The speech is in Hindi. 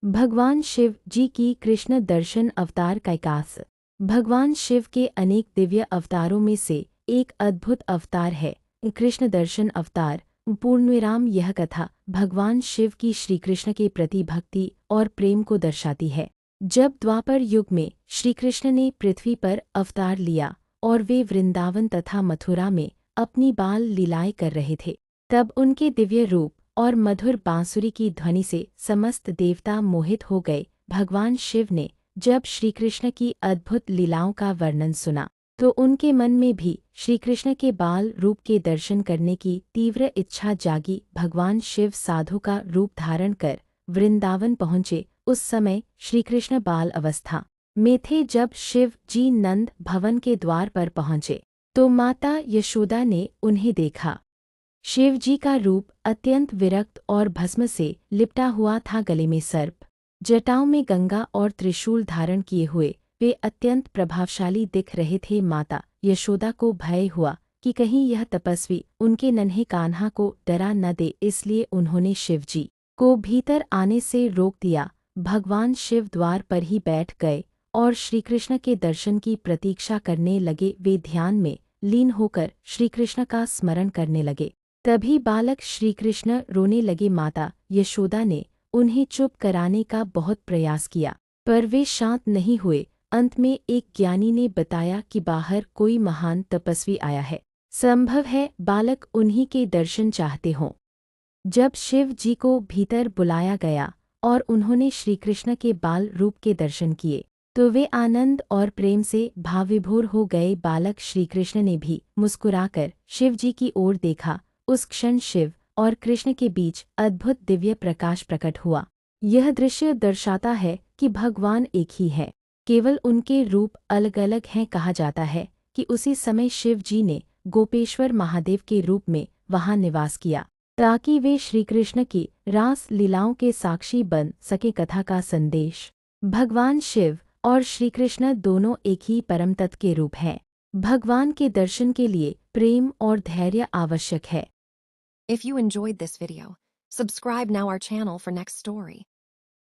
भगवान शिव जी की कृष्ण दर्शन अवतार कैकास। भगवान शिव के अनेक दिव्य अवतारों में से एक अद्भुत अवतार है कृष्ण दर्शन अवतार। पूर्णविराम यह कथा भगवान शिव की श्री कृष्ण के प्रति भक्ति और प्रेम को दर्शाती है। जब द्वापर युग में श्री कृष्ण ने पृथ्वी पर अवतार लिया और वे वृंदावन तथा मथुरा में अपनी बाल लीलाएं कर रहे थे, तब उनके दिव्य रूप और मधुर बांसुरी की ध्वनि से समस्त देवता मोहित हो गए। भगवान शिव ने जब श्रीकृष्ण की अद्भुत लीलाओं का वर्णन सुना तो उनके मन में भी श्रीकृष्ण के बाल रूप के दर्शन करने की तीव्र इच्छा जागी। भगवान शिव साधु का रूप धारण कर वृंदावन पहुँचे। उस समय श्रीकृष्ण बाल अवस्था में थे। जब शिव जी नंद भवन के द्वार पर पहुँचे तो माता यशोदा ने उन्हें देखा। शिव जी का रूप अत्यंत विरक्त और भस्म से लिपटा हुआ था। गले में सर्प, जटाओं में गंगा और त्रिशूल धारण किए हुए वे अत्यंत प्रभावशाली दिख रहे थे। माता यशोदा को भय हुआ कि कहीं यह तपस्वी उनके नन्हे कान्हा को डरा न दे, इसलिए उन्होंने शिव जी को भीतर आने से रोक दिया। भगवान शिव द्वार पर ही बैठ गए और श्रीकृष्ण के दर्शन की प्रतीक्षा करने लगे। वे ध्यान में लीन होकर श्रीकृष्ण का स्मरण करने लगे। तभी बालक श्रीकृष्ण रोने लगे। माता यशोदा ने उन्हें चुप कराने का बहुत प्रयास किया, पर वे शांत नहीं हुए। अंत में एक ज्ञानी ने बताया कि बाहर कोई महान तपस्वी आया है, संभव है बालक उन्हीं के दर्शन चाहते हों। जब शिव जी को भीतर बुलाया गया और उन्होंने श्रीकृष्ण के बाल रूप के दर्शन किए तो वे आनंद और प्रेम से भावविभोर हो गए। बालक श्रीकृष्ण ने भी मुस्कुराकर शिव जी की ओर देखा। उस क्षण शिव और कृष्ण के बीच अद्भुत दिव्य प्रकाश प्रकट हुआ। यह दृश्य दर्शाता है कि भगवान एक ही है, केवल उनके रूप अलग अलग हैं। कहा जाता है कि उसी समय शिव जी ने गोपेश्वर महादेव के रूप में वहां निवास किया ताकि वे श्रीकृष्ण की रास लीलाओं के साक्षी बन सके। कथा का संदेश: भगवान शिव और श्रीकृष्ण दोनों एक ही परम तत्व के रूप हैं। भगवान के दर्शन के लिए प्रेम और धैर्य आवश्यक है। If you enjoyed this video, subscribe now our channel for next story.